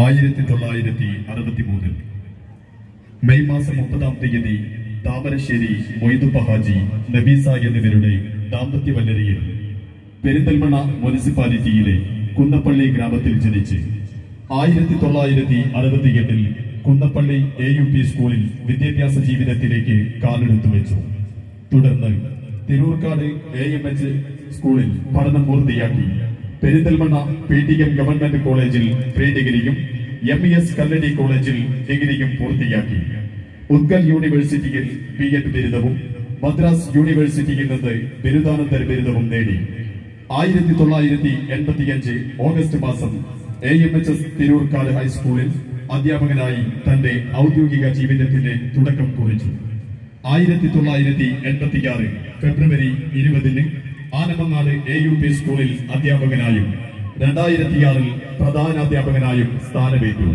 1963 May മാസം 30-ാം തീയതി താമരശ്ശേരി മൊയ്തുപ്പ ഹാജി നബീസ എന്നിവരുടെ ദാമ്പത്യ വല്ലരിയിൽ പെരിന്തൽമണ്ണ മുനിസിപ്പാലിറ്റിയിലെ കുന്നപ്പള്ളി ഗ്രാമത്തിൽ ജനിച്ച് 1968 കുന്നപ്പള്ളി AUP സ്കൂളിൽ വിദ്യാഭ്യാസ ജീവിതത്തിലേക്ക് കാലെടുത്തു വെച്ചു. തുടർന്ന് തിരൂർക്കാട് AMH സ്കൂളിൽ പഠനം പൂർത്തിയാക്കി. പെരിന്തൽമണ്ണ PTM ഗവൺമെന്റ് കോളേജിൽ പ്രീ ഡിഗ്രിയും MES കല്ലടി കോളേജിൽ ഡിഗ്രിയും പൂർത്തിയാക്കി. ഉത്കൽ യൂണിവേഴ്സിറ്റിയിൽ B.Ed ബിരുദവും മദ്രാസ് യൂണിവേഴ്സിറ്റിയിൽ നിന്ന് ബിരുദാനന്തര ബിരുദവും നേടി. 1985 ഓഗസ്റ്റ് മാസം AMHS തിരൂർക്കാട് ഹൈസ്കൂളിൽ അധ്യാപകനായി തന്റെ ഔദ്യോഗിക ജീവിതത്തിന്റെ തുടക്കം കുറിച്ചു. 1986 ഫെബ്രുവരി 20 ആനമങ്ങാട് AUP സ്കൂളിൽ അധ്യാപകനായും 2006 പ്രധാനാധ്യാപകനായും സ്ഥാനമേറ്റു.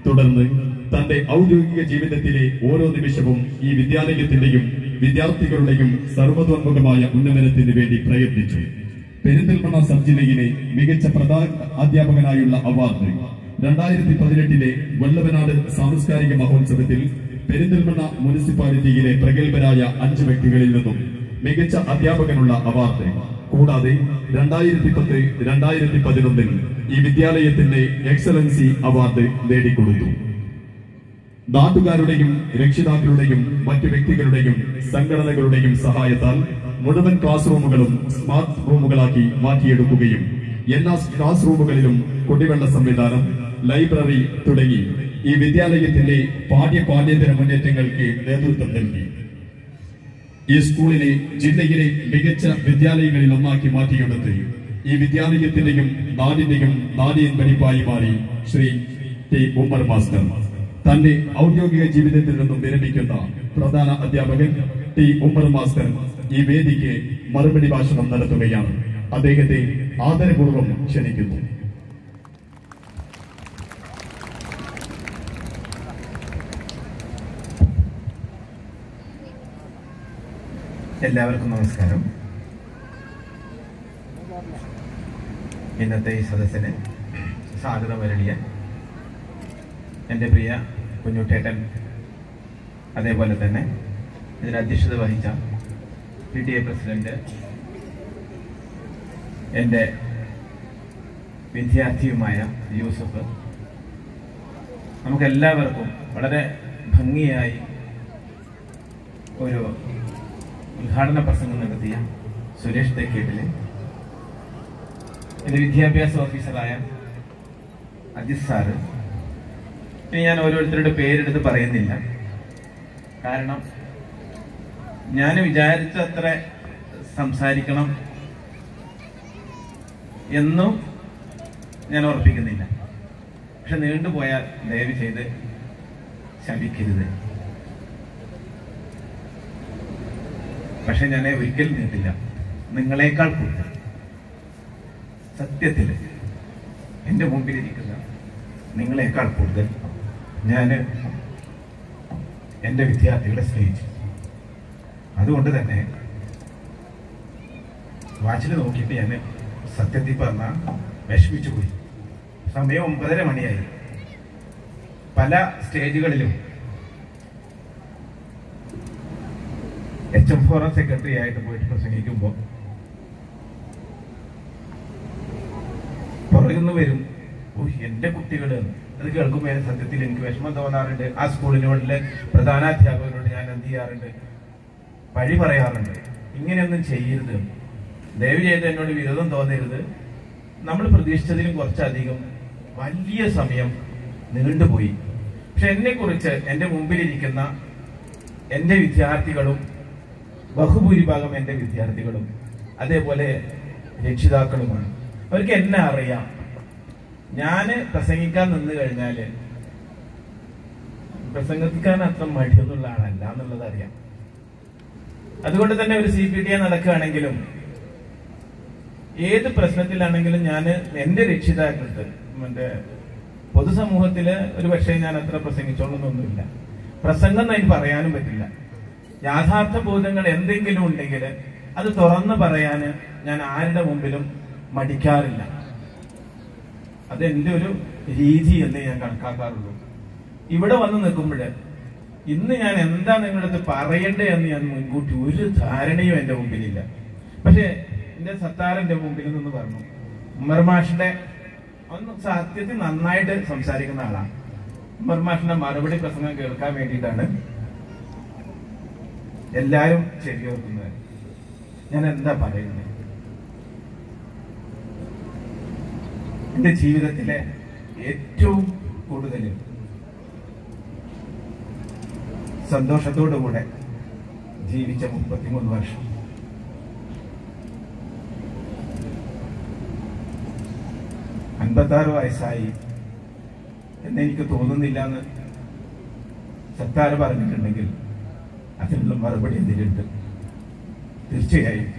തുടർന്ന് തന്റെ ഔദ്യോഗിക ജീവിതത്തിലെ ഓരോ നിമിഷവും ഈ വിദ്യാലയത്തിന്റെയും വിദ്യാർത്ഥികളുടെയും സർവ്വതോന്മുഖമായ ഉന്നമനത്തിന് വേണ്ടി പ്രയത്നിച്ചു. പെരിന്തൽമണ്ണ സബ് ജില്ലയിലെ മികച്ച പ്രധാന അധ്യാപകനായുള്ള അവാർഡ് 2018 വല്ലവനാട് സാംസ്കാരിക മഹോത്സവത്തിൽ പെരിന്തൽമണ്ണ മുനിസിപ്പാലിറ്റിയിലെ പ്രഗത്ഭരായ 5 വ്യക്തികളിൽ നിന്നും മികച്ച അധ്യാപകനുള്ള അവാർഡ്, കൂടാതെ 2010, 2011 ഈ വിദ്യാലയത്തിന്റെ എക്സലൻസി അവാർഡ് നേടിക്കൊടുത്തു. നാട്ടുകാരുടെയും രക്ഷിതാക്കളുടെയും മറ്റു വ്യക്തികളുടെയും സംഘടനകളുടെയും സഹായത്താൽ മുഴുവൻ ക്ലാസ് റൂമുകളും സ്മാർട്ട് റൂമുകളാക്കി മാറ്റിയെടുക്കുകയും എല്ലാ ക്ലാസ് റൂമുകളിലും കുടിവെള്ള സംവിധാനം, ലൈബ്രറി തുടങ്ങി ഈ വിദ്യാലയത്തിന്റെ പാഠ്യേതര മുന്നേറ്റങ്ങൾക്ക് നേതൃത്വം നൽകി. ഈ സ്കൂളിനെ ജില്ലയിലെ മികച്ച വിദ്യാലയങ്ങളിൽ ഒന്നാക്കി മാറ്റിയെടുത്ത് ഈ വിദ്യാലയത്തിന്റെയും നാടിന്റെയും നാടിയൻ പഠിപ്പായി മാറി ശ്രീ T. ഉമ്മർ മാസ്റ്റർ. തന്റെ ഔദ്യോഗിക ജീവിതത്തിൽ നിന്നും വിരമിക്കുന്ന പ്രധാന അധ്യാപകൻ T. ഉമ്മർ മാസ്റ്റർ ഈ വേദിക്ക് മറുപടി ഭാഷണം നടത്തുകയാണ്. അദ്ദേഹത്തെ ആദരപൂർവ്വം ക്ഷണിക്കുന്നു. എല്ലാവർക്കും നമസ്കാരം. ഇന്നത്തെ ഈ സദസ്സിന് സ്വാഗതം വരളിയ എൻ്റെ പ്രിയ കുഞ്ഞുട്ടേട്ടൻ, അതേപോലെ തന്നെ ഇതിന് അധ്യക്ഷത വഹിച്ച PTA പ്രസിഡന്റ്, എൻ്റെ വിദ്യാർത്ഥിയുമായ യൂസഫ്, നമുക്കെല്ലാവർക്കും വളരെ ഭംഗിയായി ഒരു ഉദ്ഘാടന പ്രസംഗം നടത്തിയ സുരേഷ് തെക്കേട്ടില്, എൻ്റെ വിദ്യാഭ്യാസ ഓഫീസറായ അജിത് സാറ്, ഇനി ഞാൻ ഓരോരുത്തരുടെ പേരെടുത്ത് പറയുന്നില്ല. കാരണം ഞാൻ വിചാരിച്ചത്ര സംസാരിക്കണം എന്നും ഞാൻ ഉറപ്പിക്കുന്നില്ല. പക്ഷെ നീണ്ടുപോയാൽ ദയവ് ചെയ്ത് ശപിക്കരുത്. പക്ഷെ ഞാൻ ഒരിക്കലും നീട്ടില്ല. നിങ്ങളെക്കാൾ കൂടുതൽ സത്യത്തിൽ എൻ്റെ മുമ്പിലിരിക്കുന്ന നിങ്ങളെക്കാൾ കൂടുതൽ ഞാൻ എൻ്റെ വിദ്യാർത്ഥികളെ സ്നേഹിച്ചു. അതുകൊണ്ട് തന്നെ വാച്ചിൽ നോക്കിയിട്ട് ഞാൻ സത്യത്തിൽ പറഞ്ഞാൽ വിഷമിച്ചു പോയി. സമയം 9:30 മണിയായി. പല സ്റ്റേജുകളിലും HM ഫോറം സെക്രട്ടറി ആയിട്ട് പോയിട്ട് പ്രസംഗിക്കുമ്പോൾ പുറകുന്നു വരും, എൻ്റെ കുട്ടികൾ. അത് കേൾക്കുമ്പോൾ സത്യത്തിൽ എനിക്ക് വിഷമം തോന്നാറുണ്ട്. ആ സ്കൂളിനോടുള്ള പ്രധാനാധ്യാപകരോട് ഞാൻ എന്ത് ചെയ്യാറുണ്ട്, പഴി പറയാറുണ്ട്. ഇങ്ങനെയൊന്നും ചെയ്യരുത്, ദയവ് ചെയ്ത് എന്നോട് വിരോധം തോന്നരുത്. നമ്മൾ പ്രതീക്ഷിച്ചതിലും കുറച്ചധികം വലിയ സമയം നീണ്ടുപോയി. പക്ഷെ എന്നെക്കുറിച്ച് എൻ്റെ മുമ്പിലിരിക്കുന്ന എൻ്റെ വിദ്യാർത്ഥികളും, ബഹുഭൂരിഭാഗം എൻ്റെ വിദ്യാർത്ഥികളും അതേപോലെ രക്ഷിതാക്കളുമാണ്. അവർക്ക് എന്നെ അറിയാം. ഞാൻ പ്രസംഗിക്കാൻ നിന്ന് കഴിഞ്ഞാൽ പ്രസംഗിക്കാൻ അത്ര മടിയൊന്നുള്ള ആളല്ല എന്നുള്ളത് അറിയാം. അതുകൊണ്ട് തന്നെ ഒരു CPTA നടക്കുകയാണെങ്കിലും ഏത് പ്രശ്നത്തിലാണെങ്കിലും ഞാൻ എൻ്റെ രക്ഷിതാക്കൾക്ക്, മറ്റേ പൊതുസമൂഹത്തില് ഒരു പക്ഷേ ഞാൻ അത്ര പ്രസംഗിച്ചോളൊന്നൊന്നുമില്ല. പ്രസംഗം എന്ന് എനിക്ക് പറയാനും പറ്റില്ല. യാഥാർത്ഥ ബോധങ്ങൾ എന്തെങ്കിലും ഉണ്ടെങ്കിൽ അത് തുറന്നു പറയാൻ ഞാൻ ആരുടെ മുമ്പിലും മടിക്കാറില്ല. അത് എൻ്റെ ഒരു രീതി എന്നേ ഞാൻ കണക്കാക്കാറുള്ളൂ. ഇവിടെ വന്ന് നിൽക്കുമ്പോൾ ഇന്ന് ഞാൻ എന്താ നിങ്ങളുടെ അടുത്ത് പറയണ്ടേ എന്ന് ഞാൻ മുൻകൂട്ടി ഒരു ധാരണയും എന്റെ മുമ്പിലില്ല. പക്ഷെ എന്റെ സത്താറിന്റെ മുമ്പിൽ നിന്ന് പറഞ്ഞു, ഉമ്മർ മാഷിന്റെ ഒന്ന് സത്യത്തിൽ നന്നായിട്ട് സംസാരിക്കുന്ന ആളാണ്. ഉമ്മർ മാഷിന്റെ മറുപടി പ്രസംഗം കേൾക്കാൻ വേണ്ടിയിട്ടാണ് എല്ലാരും ചെവിയോർക്കുന്നത്. ഞാൻ എന്താ പറയുന്നത്? എന്റെ ജീവിതത്തിലെ ഏറ്റവും കൂടുതൽ സന്തോഷത്തോടുകൂടെ ജീവിച്ച 33 വർഷം. അൻപത്താറ് വയസ്സായി എന്നെനിക്ക് തോന്നുന്നില്ല എന്ന് സത്താറ് പറഞ്ഞിട്ടുണ്ടെങ്കിൽ അതിനുള്ള മറുപടി എന്തിലുണ്ട്? തീർച്ചയായും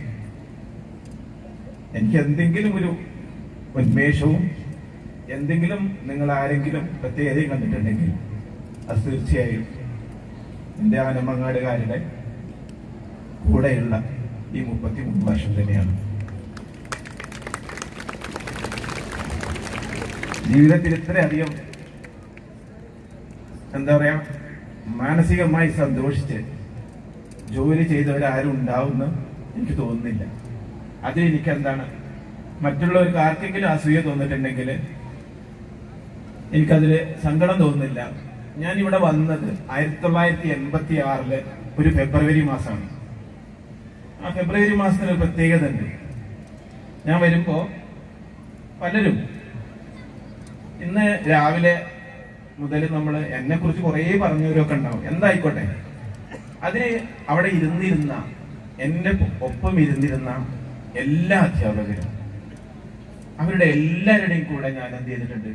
എനിക്ക് എന്തെങ്കിലും ഒരു ഉന്മേഷവും എന്തെങ്കിലും നിങ്ങൾ ആരെങ്കിലും പ്രത്യേകതയും കണ്ടിട്ടുണ്ടെങ്കിൽ അത് തീർച്ചയായും എന്റെ ആനമങ്ങാടുകാരുടെ കൂടെയുള്ള ഈ 33 വർഷം തന്നെയാണ്. ജീവിതത്തിൽ ഇത്രയധികം എന്താ പറയാ മാനസികമായി സന്തോഷിച്ച് ജോലി ചെയ്തവരാരും ഉണ്ടാവുമെന്ന് എനിക്ക് തോന്നുന്നില്ല. അതിൽ എനിക്ക് എന്താണ് മറ്റുള്ളവർക്ക് ആർക്കെങ്കിലും അസൂയ തോന്നിട്ടുണ്ടെങ്കിൽ എനിക്കതിൽ സങ്കടം തോന്നുന്നില്ല. ഞാൻ ഇവിടെ വന്നത് 1986 ഒരു ഫെബ്രുവരി മാസമാണ്. ആ ഫെബ്രുവരി മാസത്തിന് ഒരു പ്രത്യേകത ഉണ്ട്. ഞാൻ വരുമ്പോ പലരും ഇന്ന് രാവിലെ മുതൽ നമ്മൾ എന്നെ കുറിച്ച് കുറെ പറഞ്ഞവരൊക്കെ ഉണ്ടാവും. എന്തായിക്കോട്ടെ, അതിന് അവിടെ ഇരുന്നിരുന്ന എന്റെ ഒപ്പം ഇരുന്നിരുന്ന എല്ലാ അധ്യാപകരും അവരുടെ എല്ലാവരുടെയും കൂടെ ഞാൻ എന്ത് ചെയ്തിട്ടുണ്ട്?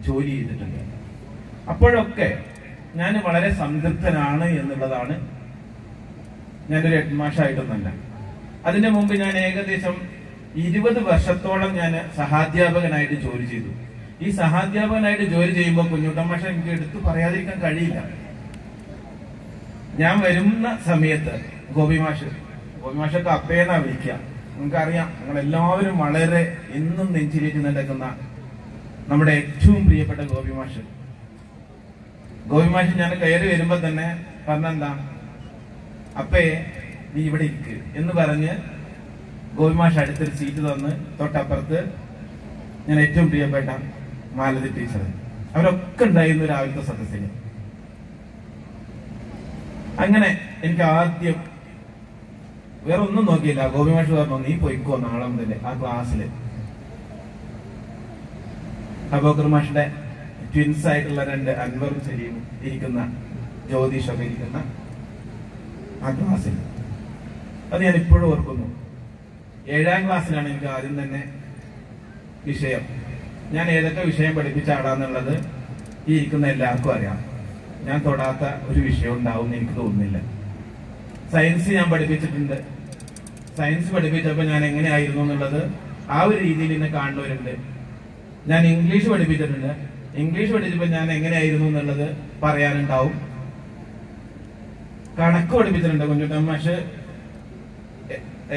ജോലി ചെയ്തിട്ടുണ്ട്. അപ്പോഴൊക്കെ ഞാൻ വളരെ സംതൃപ്തനാണ് എന്നുള്ളതാണ്. ഞാനൊരു ഹെഡ്മാഷായിട്ടൊന്നല്ല. അതിന്റെ മുമ്പ് ഞാൻ ഏകദേശം 20 വർഷത്തോളം ഞാൻ സഹാധ്യാപകനായിട്ട് ജോലി ചെയ്തു. ഈ സഹാധ്യാപകനായിട്ട് ജോലി ചെയ്യുമ്പോൾ കുഞ്ഞുട്ടൻ മാഷ എനിക്ക് എടുത്തു പറയാതിരിക്കാൻ കഴിയില്ല. ഞാൻ വരുന്ന സമയത്ത് ഗോപിമാഷൊക്കെ അപ്പേന്നാ വിളിക്കുക. നിങ്ങൾക്കറിയാം, നിങ്ങളെല്ലാവരും വളരെ എന്നും നെഞ്ചിലേക്ക് നടക്കുന്ന നമ്മുടെ ഏറ്റവും പ്രിയപ്പെട്ട ഗോപിമാഷ് ഞാൻ കയറി വരുമ്പോ തന്നെ പറഞ്ഞെന്താ, അപ്പേ നീ ഇവിടെ ഇരിക്ക് എന്ന് പറഞ്ഞ് ഗോപിമാഷ് അടുത്തൊരു സീറ്റ് തന്ന് തൊട്ടപ്പുറത്ത് ഞാൻ ഏറ്റവും പ്രിയപ്പെട്ട മാലതി ടീച്ചർ, അവരൊക്കെ ഉണ്ടായിരുന്നു രാവിലത്തെ സദസ്സിന്. അങ്ങനെ എനിക്ക് ആദ്യം വേറെ ഒന്നും നോക്കിയില്ല. ഗോപിമാഷ് പറഞ്ഞു, നീ പോയിക്കോ നാളെ മുതൽ ആ ക്ലാസ്സില്. അബൂബക്കർ മാഷിന്റെ ട്വിൻസ് ആയിട്ടുള്ള 2 അൻവറും സലീമും ഇരിക്കുന്ന, ജ്യോതിഷൊക്കെ ഇരിക്കുന്ന ആ ക്ലാസ്സിൽ. അത് ഞാൻ ഇപ്പോഴും ഓർക്കുന്നു. 7ാം ക്ലാസ്സിലാണ് എനിക്ക് ആദ്യം തന്നെ വിഷയം. ഞാൻ ഏതൊക്കെ വിഷയം പഠിപ്പിച്ച ആളാന്നുള്ളത് ഈ ഇരിക്കുന്ന എല്ലാവർക്കും അറിയാം. ഞാൻ തൊടാത്ത ഒരു വിഷയം ഉണ്ടാവും എന്ന് എനിക്ക് തോന്നുന്നില്ല. സയൻസ് ഞാൻ പഠിപ്പിച്ചിട്ടുണ്ട്. സയൻസ് പഠിപ്പിച്ചപ്പോൾ ഞാൻ എങ്ങനെയായിരുന്നു എന്നുള്ളത് ആ ഒരു രീതിയിൽ എന്നെ കാണുന്നവരുണ്ട്. ഞാൻ ഇംഗ്ലീഷ് പഠിപ്പിച്ചിട്ടുണ്ട്. ഇംഗ്ലീഷ് പഠിച്ചപ്പോൾ ഞാൻ എങ്ങനെയായിരുന്നു എന്നുള്ളത് പറയാനുണ്ടാവും. കണക്ക് പഠിപ്പിച്ചിട്ടുണ്ട്. കുഞ്ഞുട്ടൻ മാഷ്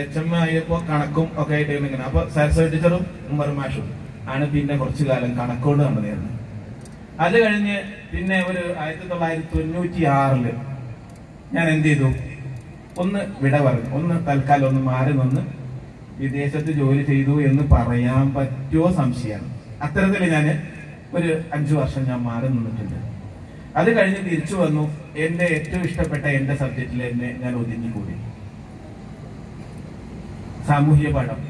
HM ആയപ്പോ കണക്കും ഒക്കെ ആയിട്ട് ഇങ്ങനെ. അപ്പൊ സരസ്വതി ടീച്ചറും ഉമ്മർ മാഷും ആണ് പിന്നെ കുറച്ചു കാലം കണക്കോട് നടന്നിരുന്നത്. അത് കഴിഞ്ഞ് പിന്നെ ഒരു 1996 ഞാൻ എന്ത് ചെയ്തു, ഒന്ന് വിട പറഞ്ഞു. ഒന്ന് തൽക്കാലം ഒന്ന് മാറി നിന്ന് വിദേശത്ത് ജോലി ചെയ്തു എന്ന് പറയാൻ പറ്റുമോ സംശയമാണ്. അത്തരത്തിൽ ഞാൻ ഒരു 5 വർഷം ഞാൻ മാറി നിന്നിട്ടുണ്ട്. അത് കഴിഞ്ഞ് തിരിച്ചു വന്നു. എന്റെ ഏറ്റവും ഇഷ്ടപ്പെട്ട എന്റെ സബ്ജക്റ്റിൽ എന്നെ ഞാൻ ഒതുങ്ങിക്കൂടി. സാമൂഹ്യ പാഠം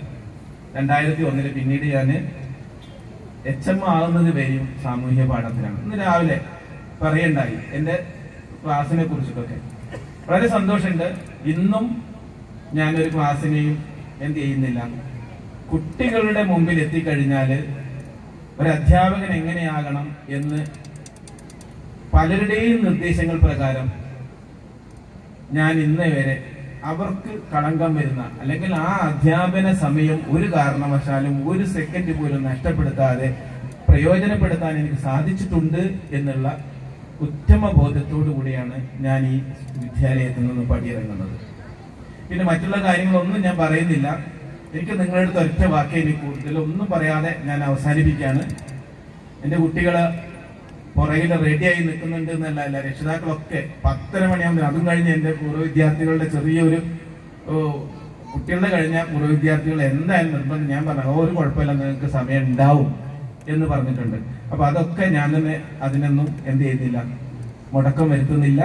2001 പിന്നീട് ഞാൻ HM ആകുന്നത് വരെയും സാമൂഹ്യ പാഠത്തിലാണ്. ഇന്ന് രാവിലെ പറയണ്ടായി എന്റെ ക്ലാസ്സിനെ കുറിച്ചിട്ടൊക്കെ. വളരെ സന്തോഷമുണ്ട്. ഇന്നും ഞാനൊരു ക്ലാസ്സിനെയും എന്ത് ചെയ്യുന്നില്ല, കുട്ടികളുടെ മുമ്പിൽ എത്തിക്കഴിഞ്ഞാല് ഒരു അധ്യാപകൻ എങ്ങനെയാകണം എന്ന് പലരുടെയും നിർദ്ദേശങ്ങൾ പ്രകാരം ഞാൻ ഇന്ന് വരെ അവർക്ക് കളങ്കം വരുന്ന അല്ലെങ്കിൽ ആ അധ്യാപന സമയം ഒരു കാരണവശാലും ഒരു സെക്കൻഡ് പോലും നഷ്ടപ്പെടുത്താതെ പ്രയോജനപ്പെടുത്താൻ എനിക്ക് സാധിച്ചിട്ടുണ്ട് എന്നുള്ള ഉത്തമ ബോധത്തോടു കൂടിയാണ് ഞാൻ ഈ വിദ്യാലയത്തിൽ നിന്ന് പടിയിറങ്ങുന്നത്. പിന്നെ മറ്റുള്ള കാര്യങ്ങളൊന്നും ഞാൻ പറയുന്നില്ല. എനിക്ക് നിങ്ങളുടെ അടുത്ത് ഒറ്റ വാക്കേ ഇനി കൂടുതലൊന്നും പറയാതെ ഞാൻ അവസാനിപ്പിക്കുകയാണ്. എന്റെ കുട്ടികള് പുറകിൽ റെഡിയായി നിൽക്കുന്നുണ്ട് എന്നല്ല, രക്ഷിതാക്കളൊക്കെ 10:30 മണിയാകുമ്പോൾ, അതും കഴിഞ്ഞ് എന്റെ പൂർവ്വ വിദ്യാർത്ഥികളുടെ ചെറിയൊരു കുട്ടികളുടെ കഴിഞ്ഞ പൂർവ്വ വിദ്യാർത്ഥികൾ എന്തായാലും നിർബന്ധം, ഞാൻ പറഞ്ഞു ഒരു കുഴപ്പമില്ല, നിങ്ങൾക്ക് സമയം ഉണ്ടാവും എന്ന് പറഞ്ഞിട്ടുണ്ട്. അപ്പൊ അതൊക്കെ ഞാൻ തന്നെ അതിനൊന്നും എന്ത് ചെയ്യുന്നില്ല, മുടക്കം വരുത്തുന്നില്ല.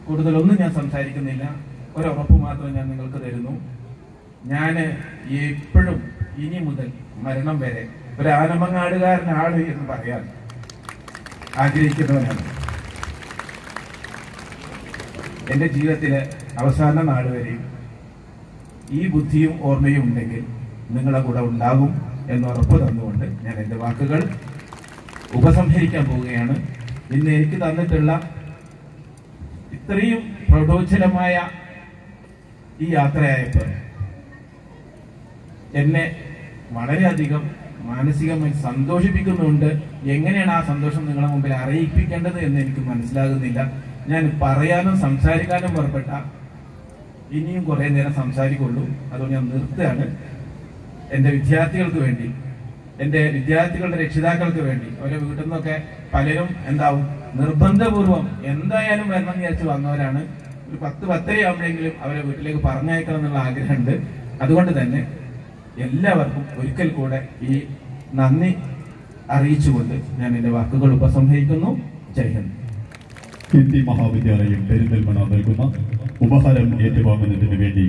കൂടുതലൊന്നും ഞാൻ സംസാരിക്കുന്നില്ല. ഒരുറപ്പ് മാത്രം ഞാൻ നിങ്ങൾക്ക് തരുന്നു. ഞാൻ എപ്പോഴും ഇനി മുതൽ മരണം വരെ ഒരു ആനമങ്ങാടുകാരനാണ് എന്ന് പറയാൻ ആഗ്രഹിക്കുന്നവനാണ്. എന്റെ ജീവിതത്തിലെ അവസാന നാൾ വരെയും ഈ ബുദ്ധിയും ഓർമ്മയും ഉണ്ടെങ്കിൽ നിങ്ങളുടെ കൂടെ ഉണ്ടാകും എന്ന് ഉറപ്പ് തന്നുകൊണ്ട് ഞാൻ എന്റെ വാക്കുകൾ ഉപസംഹരിക്കാൻ പോവുകയാണ്. ഇന്ന് എനിക്ക് തന്നിട്ടുള്ള ഇത്രയും പ്രൗഢോജ്വലമായ ഈ യാത്രയായപ്പോൾ എന്നെ വളരെയധികം മാനസികമായി സന്തോഷിപ്പിക്കുന്നുണ്ട്. എങ്ങനെയാണ് ആ സന്തോഷം നിങ്ങളുടെ മുമ്പിൽ അറിയിപ്പിക്കേണ്ടത് എന്ന് എനിക്ക് മനസ്സിലാകുന്നില്ല. ഞാൻ പറയാനും സംസാരിക്കാനും പുറപ്പെട്ട ഇനിയും കുറെ നേരം സംസാരിക്കുള്ളൂ. അതുകൊണ്ട് ഞാൻ നിർത്തുകയാണ്. എന്റെ വിദ്യാർത്ഥികൾക്ക് വേണ്ടി, എന്റെ വിദ്യാർത്ഥികളുടെ രക്ഷിതാക്കൾക്ക് വേണ്ടി, അവരെ വീട്ടിൽ നിന്നൊക്കെ പലരും എന്താവും നിർബന്ധപൂർവം എന്തായാലും വരണം എന്ന് വിചാരിച്ച് വന്നവരാണ്. ഒരു 10-10:30 ആവുമ്പോഴെങ്കിലും അവരെ വീട്ടിലേക്ക് പറഞ്ഞയക്കണം എന്നുള്ള ആഗ്രഹമുണ്ട്. അതുകൊണ്ട് തന്നെ എല്ലാവർക്കും ഒരിക്കൽ കൂടെ ഈ നന്ദി അറിയിച്ചുകൊണ്ട് ഞാൻ എന്റെ വാക്കുകൾ ഉപസംഹരിക്കുന്നു. ജയ് ഹിന്ദ്. ഹിന്ദി മഹാവിദ്യാലയം പെരിന്തൽമണ്ണ നൽകുന്ന ഉപഹാരം ഏറ്റുവാങ്ങുന്നതിന് വേണ്ടി